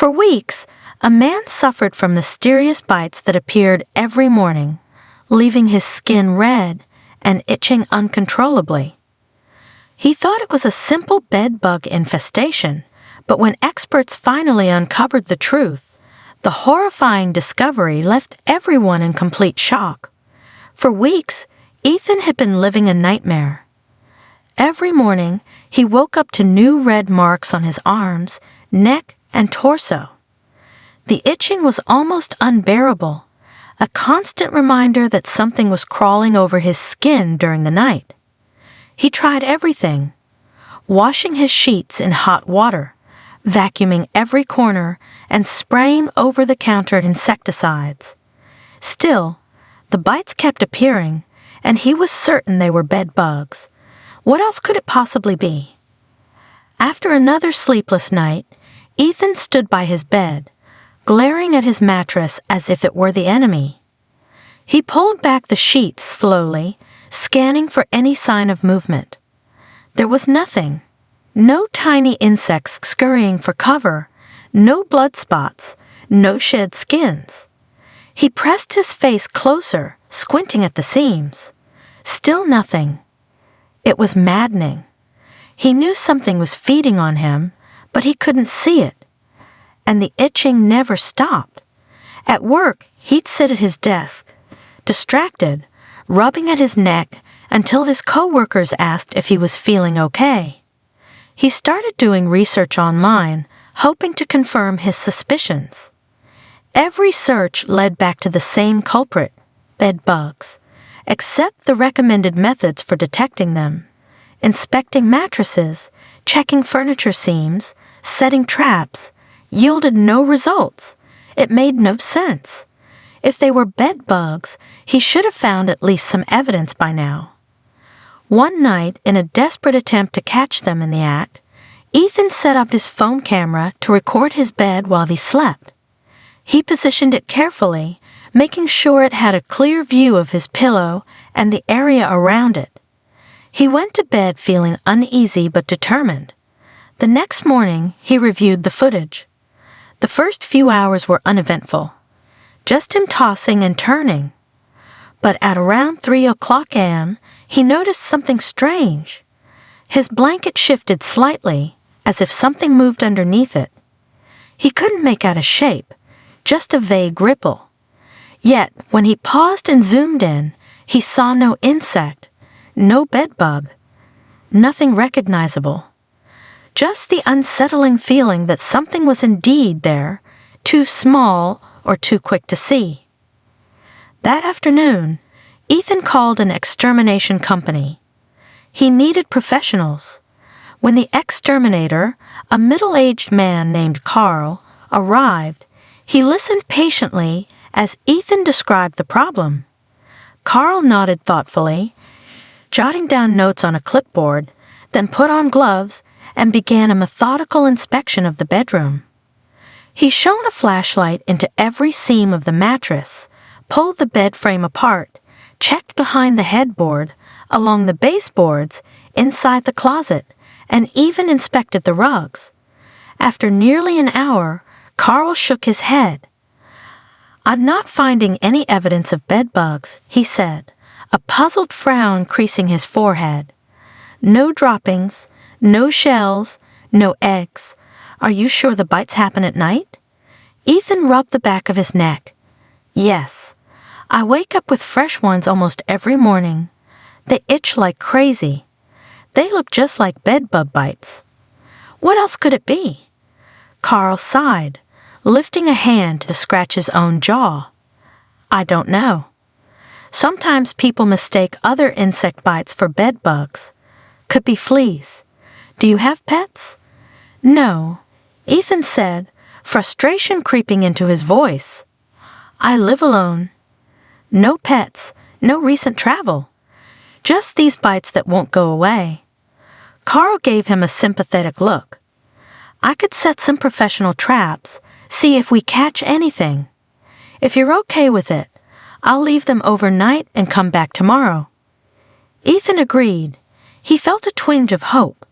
For weeks, a man suffered from mysterious bites that appeared every morning, leaving his skin red and itching uncontrollably. He thought it was a simple bedbug infestation, but when experts finally uncovered the truth, the horrifying discovery left everyone in complete shock. For weeks, Ethan had been living a nightmare. Every morning, he woke up to new red marks on his arms, neck, and torso. The itching was almost unbearable, a constant reminder that something was crawling over his skin during the night. He tried everything: washing his sheets in hot water, vacuuming every corner, and spraying over-the-counter insecticides. Still, the bites kept appearing, and he was certain they were bed bugs. What else could it possibly be? After another sleepless night, Ethan stood by his bed, glaring at his mattress as if it were the enemy. He pulled back the sheets slowly, scanning for any sign of movement. There was nothing. No tiny insects scurrying for cover, no blood spots, no shed skins. He pressed his face closer, squinting at the seams. Still nothing. It was maddening. He knew something was feeding on him, but he couldn't see it. And the itching never stopped. At work, he'd sit at his desk, distracted, rubbing at his neck until his coworkers asked if he was feeling okay. He started doing research online, hoping to confirm his suspicions. Every search led back to the same culprit, bed bugs, except the recommended methods for detecting them: inspecting mattresses, checking furniture seams, setting traps, yielded no results. It made no sense. If they were bed bugs, he should have found at least some evidence by now. One night, in a desperate attempt to catch them in the act, Ethan set up his phone camera to record his bed while he slept. He positioned it carefully, making sure it had a clear view of his pillow and the area around it. He went to bed feeling uneasy but determined. The next morning, he reviewed the footage. The first few hours were uneventful, just him tossing and turning. But at around 3 o'clock a.m., he noticed something strange. His blanket shifted slightly, as if something moved underneath it. He couldn't make out a shape, just a vague ripple. Yet, when he paused and zoomed in, he saw no insect, no bedbug, nothing recognizable. Just the unsettling feeling that something was indeed there, too small or too quick to see. That afternoon, Ethan called an extermination company. He needed professionals. When the exterminator, a middle-aged man named Carl, arrived, he listened patiently as Ethan described the problem. Carl nodded thoughtfully, jotting down notes on a clipboard, then put on gloves and began a methodical inspection of the bedroom. He shone a flashlight into every seam of the mattress, pulled the bed frame apart, checked behind the headboard, along the baseboards, inside the closet, and even inspected the rugs. After nearly an hour, Carl shook his head. "I'm not finding any evidence of bed bugs," he said, a puzzled frown creasing his forehead. "No droppings, no shells, no eggs. Are you sure the bites happen at night?" Ethan rubbed the back of his neck. "Yes. I wake up with fresh ones almost every morning. They itch like crazy. They look just like bedbug bites." "What else could it be?" Carl sighed, lifting a hand to scratch his own jaw. "I don't know. Sometimes people mistake other insect bites for bed bugs. Could be fleas. Do you have pets?" "No," Ethan said, frustration creeping into his voice. "I live alone. No pets, no recent travel. Just these bites that won't go away." Carl gave him a sympathetic look. "I could set some professional traps, see if we catch anything. If you're okay with it, I'll leave them overnight and come back tomorrow." Ethan agreed. He felt a twinge of hope.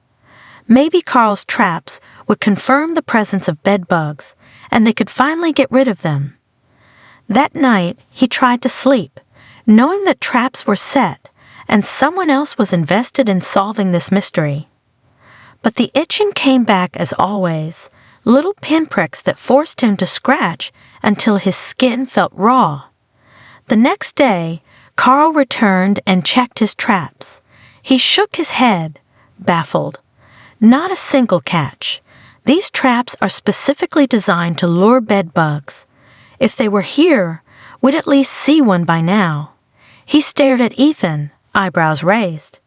Maybe Carl's traps would confirm the presence of bedbugs, and they could finally get rid of them. That night, he tried to sleep, knowing that traps were set, and someone else was invested in solving this mystery. But the itching came back as always, little pinpricks that forced him to scratch until his skin felt raw. The next day, Carl returned and checked his traps. He shook his head, baffled. Not a single catch. These traps are specifically designed to lure bedbugs. If they were here, we'd at least see one by now. He stared at Ethan, eyebrows raised.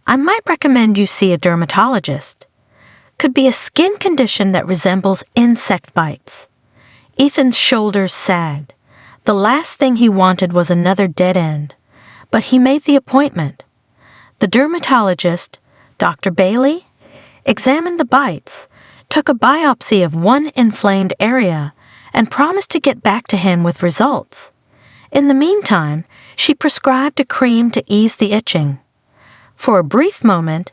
I might recommend you see a dermatologist. Could be a skin condition that resembles insect bites. Ethan's shoulders sagged. The last thing he wanted was another dead end, but he made the appointment. The dermatologist, Dr. Bailey, examined the bites, took a biopsy of one inflamed area, and promised to get back to him with results. In the meantime, she prescribed a cream to ease the itching. For a brief moment,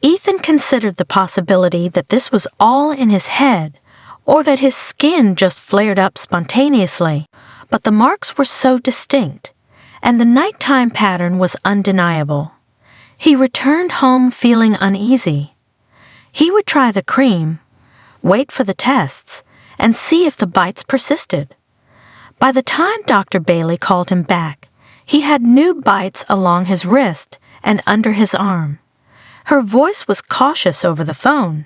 Ethan considered the possibility that this was all in his head, or that his skin just flared up spontaneously, but the marks were so distinct, and the nighttime pattern was undeniable. He returned home feeling uneasy. He would try the cream, wait for the tests, and see if the bites persisted. By the time Dr. Bailey called him back, he had new bites along his wrist and under his arm. Her voice was cautious over the phone.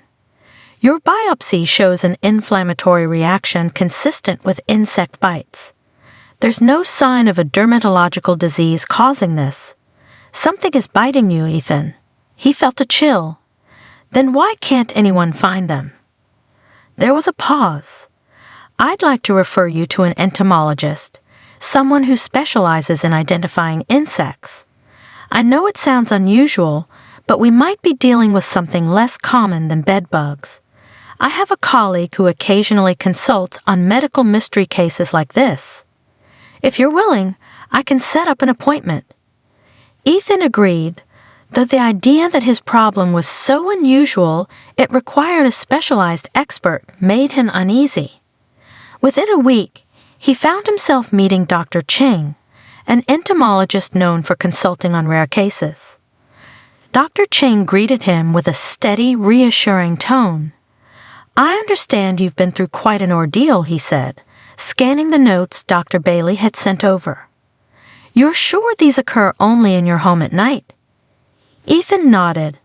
Your biopsy shows an inflammatory reaction consistent with insect bites. There's no sign of a dermatological disease causing this. Something is biting you, Ethan. He felt a chill. Then why can't anyone find them? There was a pause. I'd like to refer you to an entomologist, someone who specializes in identifying insects. I know it sounds unusual, but we might be dealing with something less common than bedbugs. I have a colleague who occasionally consults on medical mystery cases like this. If you're willing, I can set up an appointment. Ethan agreed, though the idea that his problem was so unusual it required a specialized expert made him uneasy. Within a week, he found himself meeting Dr. Ching, an entomologist known for consulting on rare cases. Dr. Ching greeted him with a steady, reassuring tone. I understand you've been through quite an ordeal, he said, scanning the notes Dr. Bailey had sent over. You're sure these occur only in your home at night? Ethan nodded.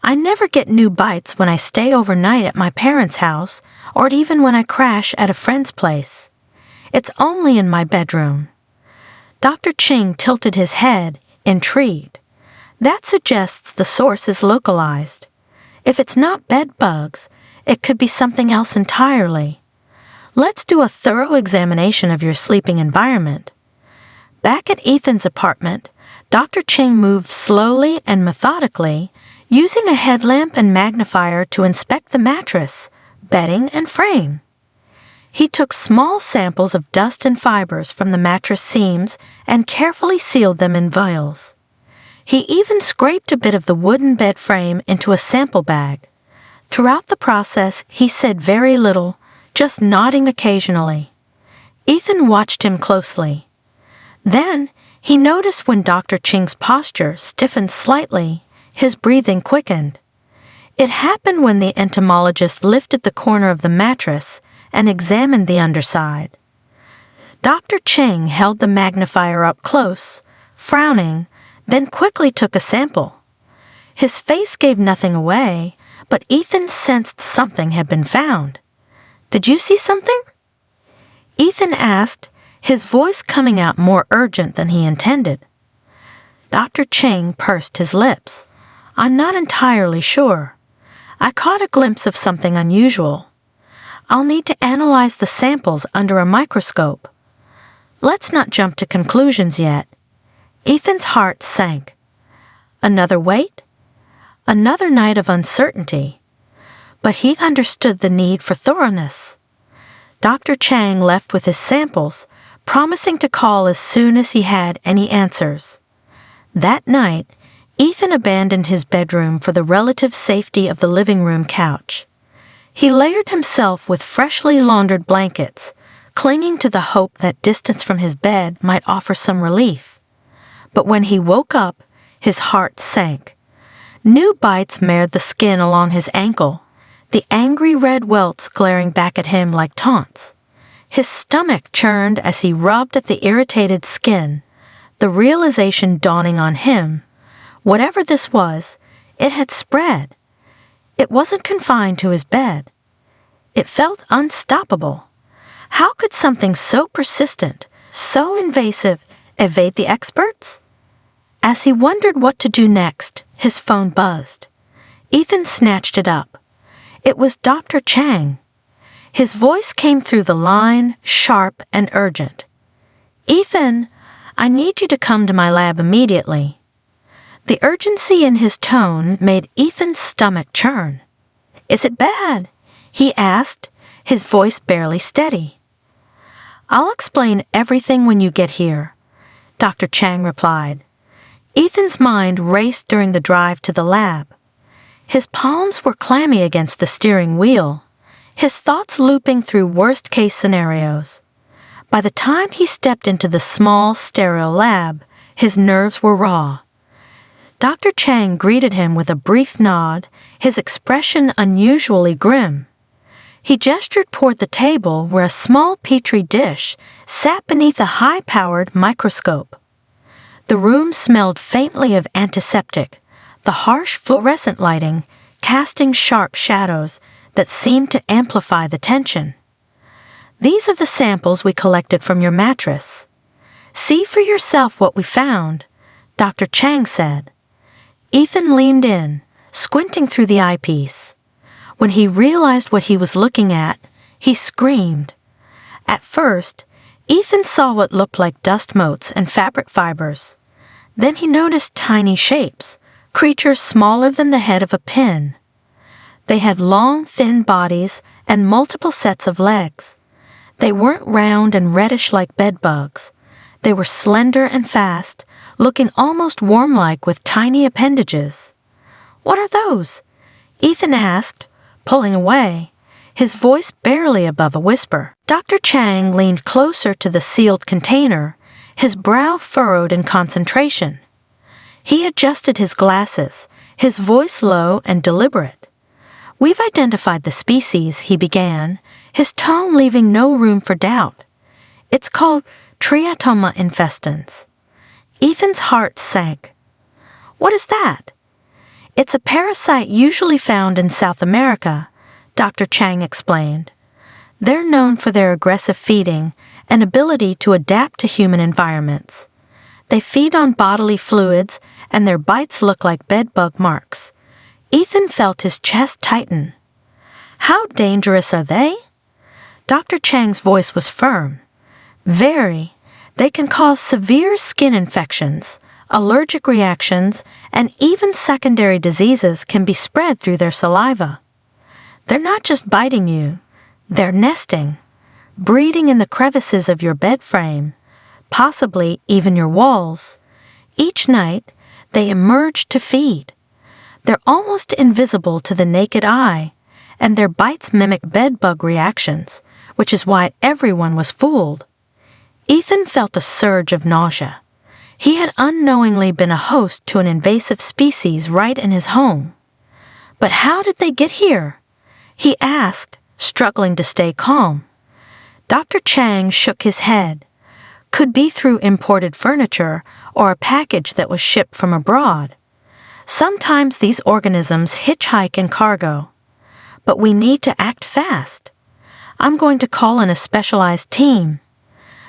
I never get new bites when I stay overnight at my parents' house, or even when I crash at a friend's place. It's only in my bedroom. Dr. Ching tilted his head, intrigued. That suggests the source is localized. If it's not bedbugs, it could be something else entirely. Let's do a thorough examination of your sleeping environment. Back at Ethan's apartment, Dr. Ching moved slowly and methodically, using a headlamp and magnifier to inspect the mattress, bedding, and frame. He took small samples of dust and fibers from the mattress seams and carefully sealed them in vials. He even scraped a bit of the wooden bed frame into a sample bag. Throughout the process, he said very little, just nodding occasionally. Ethan watched him closely. Then, he noticed when Dr. Ching's posture stiffened slightly, his breathing quickened. It happened when the entomologist lifted the corner of the mattress and examined the underside. Dr. Ching held the magnifier up close, frowning, then quickly took a sample. His face gave nothing away, but Ethan sensed something had been found. Did you see something? Ethan asked, his voice coming out more urgent than he intended. Dr. Ching pursed his lips. I'm not entirely sure. I caught a glimpse of something unusual. I'll need to analyze the samples under a microscope. Let's not jump to conclusions yet. Ethan's heart sank. Another wait? Another night of uncertainty. But he understood the need for thoroughness. Dr. Chang left with his samples, promising to call as soon as he had any answers. That night, Ethan abandoned his bedroom for the relative safety of the living room couch. He layered himself with freshly laundered blankets, clinging to the hope that distance from his bed might offer some relief. But when he woke up, his heart sank. New bites marred the skin along his ankle, the angry red welts glaring back at him like taunts. His stomach churned as he rubbed at the irritated skin, the realization dawning on him. Whatever this was, it had spread. It wasn't confined to his bed. It felt unstoppable. How could something so persistent, so invasive, evade the experts? As he wondered what to do next, his phone buzzed. Ethan snatched it up. It was Dr. Chang. His voice came through the line, sharp and urgent. "Ethan, I need you to come to my lab immediately." The urgency in his tone made Ethan's stomach churn. "Is it bad?" he asked, his voice barely steady. "I'll explain everything when you get here," Dr. Chang replied. Ethan's mind raced during the drive to the lab. His palms were clammy against the steering wheel, his thoughts looping through worst-case scenarios. By the time he stepped into the small, sterile lab, his nerves were raw. Dr. Chang greeted him with a brief nod, his expression unusually grim. He gestured toward the table where a small petri dish sat beneath a high-powered microscope. The room smelled faintly of antiseptic, the harsh fluorescent lighting casting sharp shadows that seemed to amplify the tension. "These are the samples we collected from your mattress. See for yourself what we found," Dr. Chang said. Ethan leaned in, squinting through the eyepiece. When he realized what he was looking at, he screamed. At first, Ethan saw what looked like dust motes and fabric fibers. Then he noticed tiny shapes, creatures smaller than the head of a pin. They had long, thin bodies and multiple sets of legs. They weren't round and reddish like bedbugs. They were slender and fast, looking almost worm-like with tiny appendages. "What are those?" Ethan asked, pulling away, his voice barely above a whisper. Dr. Chang leaned closer to the sealed container, his brow furrowed in concentration. He adjusted his glasses, his voice low and deliberate. "We've identified the species," he began, his tone leaving no room for doubt. "It's called Triatoma infestans." Ethan's heart sank. "What is that?" "It's a parasite usually found in South America," Dr. Chang explained. "They're known for their aggressive feeding and ability to adapt to human environments. They feed on bodily fluids, and their bites look like bedbug marks." Ethan felt his chest tighten. "How dangerous are they?" Dr. Chang's voice was firm. "Very. They can cause severe skin infections, allergic reactions, and even secondary diseases can be spread through their saliva. They're not just biting you, they're nesting, breeding in the crevices of your bed frame, possibly even your walls. Each night, they emerge to feed. They're almost invisible to the naked eye, and their bites mimic bedbug reactions, which is why everyone was fooled." Ethan felt a surge of nausea. He had unknowingly been a host to an invasive species right in his home. "But how did they get here?" he asked, struggling to stay calm. Dr. Chang shook his head. "Could be through imported furniture or a package that was shipped from abroad. Sometimes these organisms hitchhike in cargo. But we need to act fast. I'm going to call in a specialized team."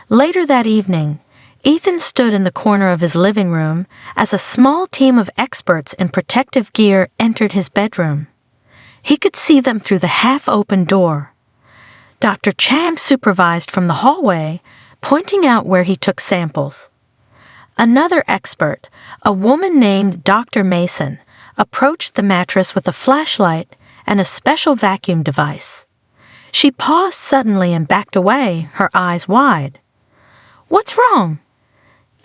Later that evening, Ethan stood in the corner of his living room as a small team of experts in protective gear entered his bedroom. He could see them through the half-open door. Dr. Chang supervised from the hallway, pointing out where he took samples. Another expert, a woman named Dr. Mason, approached the mattress with a flashlight and a special vacuum device. She paused suddenly and backed away, her eyes wide. "What's wrong?"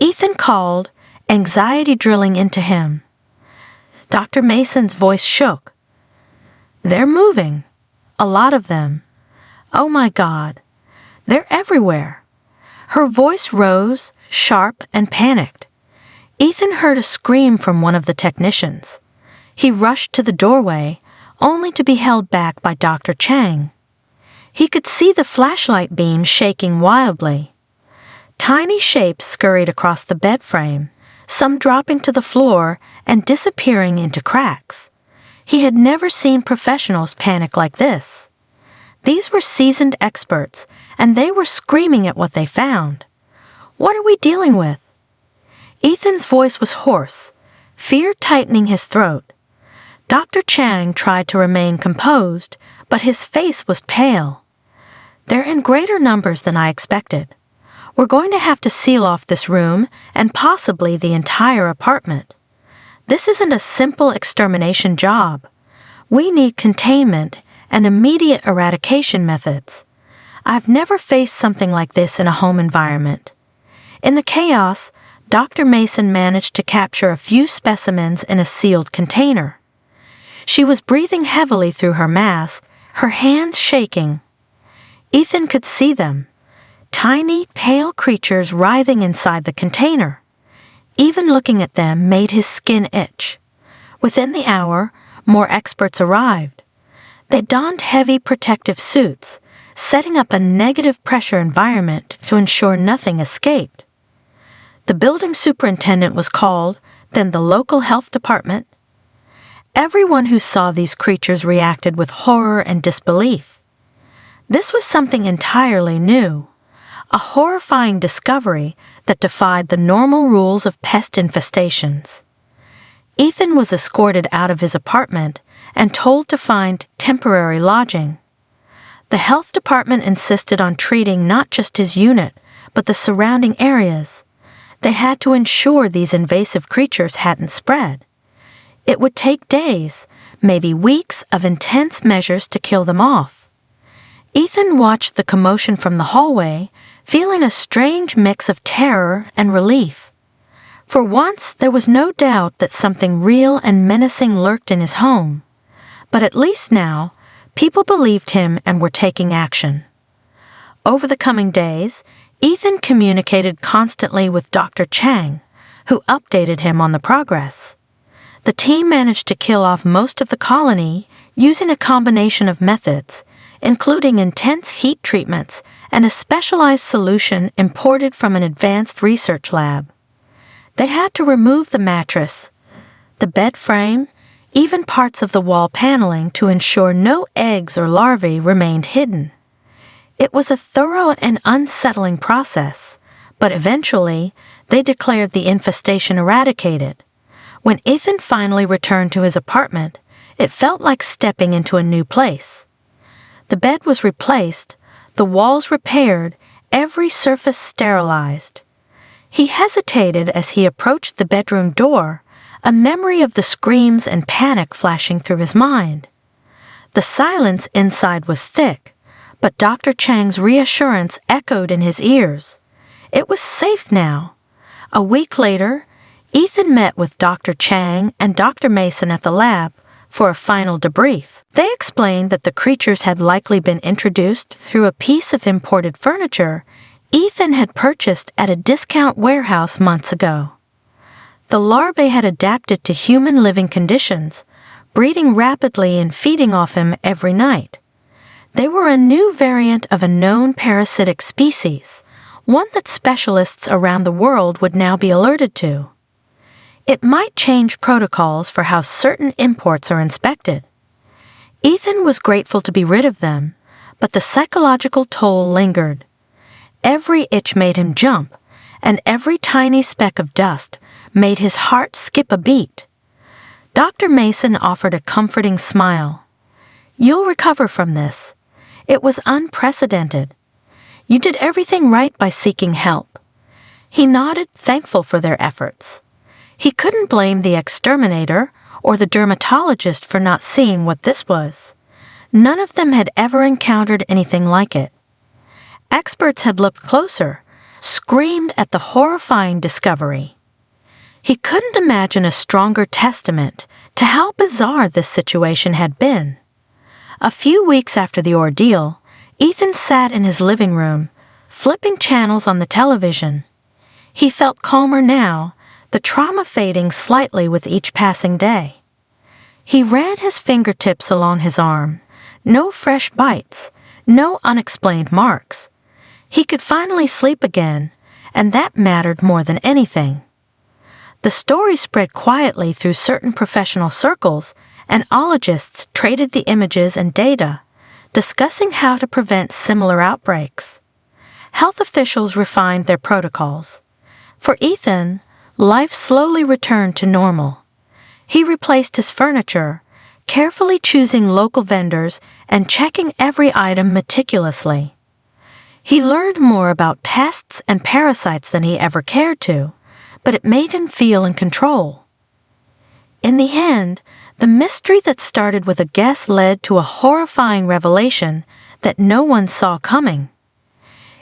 Ethan called, anxiety drilling into him. Dr. Mason's voice shook. "They're moving. A lot of them. Oh my God. They're everywhere." Her voice rose, sharp and panicked. Ethan heard a scream from one of the technicians. He rushed to the doorway, only to be held back by Dr. Chang. He could see the flashlight beam shaking wildly. Tiny shapes scurried across the bed frame, some dropping to the floor and disappearing into cracks. He had never seen professionals panic like this. These were seasoned experts, and they were screaming at what they found. "What are we dealing with?" Ethan's voice was hoarse, fear tightening his throat. Dr. Chang tried to remain composed, but his face was pale. "They're in greater numbers than I expected. We're going to have to seal off this room and possibly the entire apartment. This isn't a simple extermination job. We need containment and immediate eradication methods. I've never faced something like this in a home environment." In the chaos, Dr. Mason managed to capture a few specimens in a sealed container. She was breathing heavily through her mask, her hands shaking. Ethan could see them. Tiny, pale creatures writhing inside the container. Even looking at them made his skin itch. Within the hour, more experts arrived. They donned heavy protective suits, setting up a negative pressure environment to ensure nothing escaped. The building superintendent was called, then the local health department. Everyone who saw these creatures reacted with horror and disbelief. This was something entirely new. A horrifying discovery that defied the normal rules of pest infestations. Ethan was escorted out of his apartment and told to find temporary lodging. The health department insisted on treating not just his unit, but the surrounding areas. They had to ensure these invasive creatures hadn't spread. It would take days, maybe weeks of intense measures to kill them off. Ethan watched the commotion from the hallway, feeling a strange mix of terror and relief. For once, there was no doubt that something real and menacing lurked in his home. But at least now, people believed him and were taking action. Over the coming days, Ethan communicated constantly with Dr. Chang, who updated him on the progress. The team managed to kill off most of the colony using a combination of methods, including intense heat treatments and a specialized solution imported from an advanced research lab. They had to remove the mattress, the bed frame, even parts of the wall paneling to ensure no eggs or larvae remained hidden. It was a thorough and unsettling process, but eventually they declared the infestation eradicated. When Ethan finally returned to his apartment, it felt like stepping into a new place. The bed was replaced, the walls repaired, every surface sterilized. He hesitated as he approached the bedroom door, a memory of the screams and panic flashing through his mind. The silence inside was thick, but Dr. Chang's reassurance echoed in his ears. It was safe now. A week later, Ethan met with Dr. Chang and Dr. Mason at the lab for a final debrief. They explained that the creatures had likely been introduced through a piece of imported furniture Ethan had purchased at a discount warehouse months ago. The larvae had adapted to human living conditions, breeding rapidly and feeding off him every night. They were a new variant of a known parasitic species, one that specialists around the world would now be alerted to. It might change protocols for how certain imports are inspected. Ethan was grateful to be rid of them, but the psychological toll lingered. Every itch made him jump, and every tiny speck of dust made his heart skip a beat. Dr. Mason offered a comforting smile. "You'll recover from this. It was unprecedented. You did everything right by seeking help." He nodded, thankful for their efforts. He couldn't blame the exterminator or the dermatologist for not seeing what this was. None of them had ever encountered anything like it. Experts had looked closer, screamed at the horrifying discovery. He couldn't imagine a stronger testament to how bizarre this situation had been. A few weeks after the ordeal, Ethan sat in his living room, flipping channels on the television. He felt calmer now, the trauma fading slightly with each passing day. He ran his fingertips along his arm. No fresh bites, no unexplained marks. He could finally sleep again, and that mattered more than anything. The story spread quietly through certain professional circles, and ologists traded the images and data, discussing how to prevent similar outbreaks. Health officials refined their protocols. For Ethan, life slowly returned to normal. He replaced his furniture, carefully choosing local vendors and checking every item meticulously. He learned more about pests and parasites than he ever cared to, but it made him feel in control. In the end, the mystery that started with a guess led to a horrifying revelation that no one saw coming.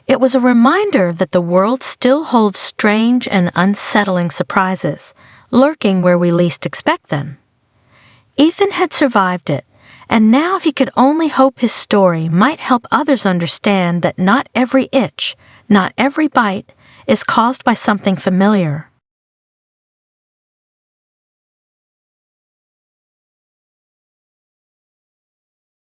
It was a reminder that the world still holds strange and unsettling surprises, lurking where we least expect them. Ethan had survived it, and now he could only hope his story might help others understand that not every itch, not every bite, is caused by something familiar.